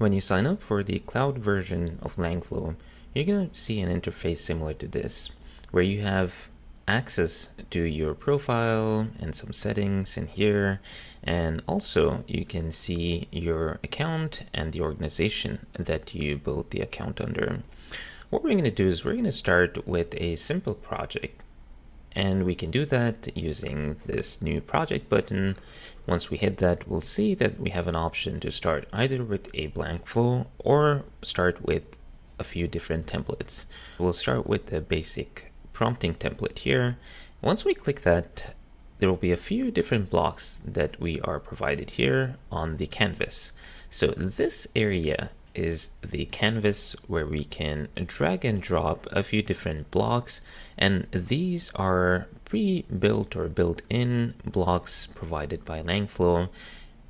When you sign up for the cloud version of Langflow, you're going to see an interface similar to this, where you have access to your profile and some settings in here, and also you can see your account and the organization that you built the account under. What we're going to do is we're going to start with a simple project. And we can do that using this new project button. Once we hit that, we'll see that we have an option to start either with a blank flow or start with a few different templates. We'll start with the basic prompting template here. Once we click that, there will be a few different blocks that we are provided here on the canvas. So this area is the canvas where we can drag and drop a few different blocks, and these are pre-built or built-in blocks provided by Langflow.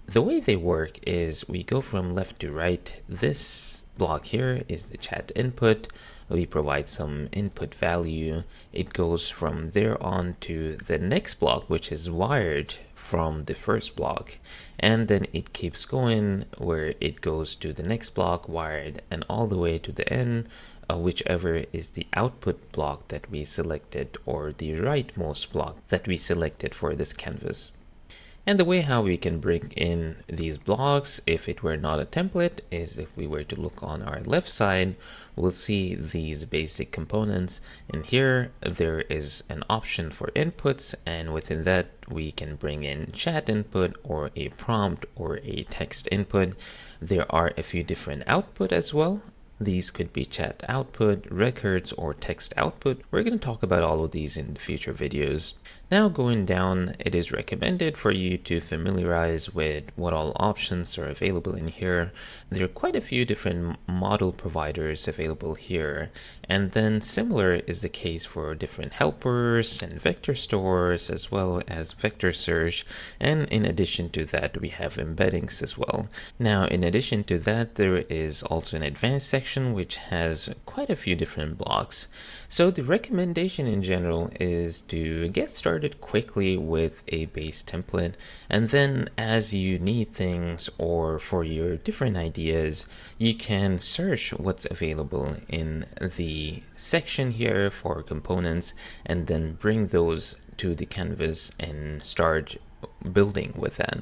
The way they work is we go from left to right. This block here is the chat input. We provide some input value. It goes from there on to the next block, which is wired from the first block, and then it keeps going where it goes to the next block wired and all the way to the end, whichever is the output block that we selected or the rightmost block that we selected for this canvas. And the way how we can bring in these blocks, if it were not a template, is if we were to look on our left side, we'll see these basic components. And here there is an option for inputs, and within that we can bring in chat input or a prompt or a text input. There are a few different output as well. These could be chat output, records, or text output. We're going to talk about all of these in future videos. Now going down, it is recommended for you to familiarize with what all options are available in here. There are quite a few different model providers available here, and then similar is the case for different helpers and vector stores as well as vector search, and in addition to that we have embeddings as well. Now in addition to that, there is also an advanced section which has quite a few different blocks. So the recommendation in general is to get started quickly with a base template, and then as you need things or for your different ideas, you can search what's available in the section here for components and then bring those to the canvas and start building with that.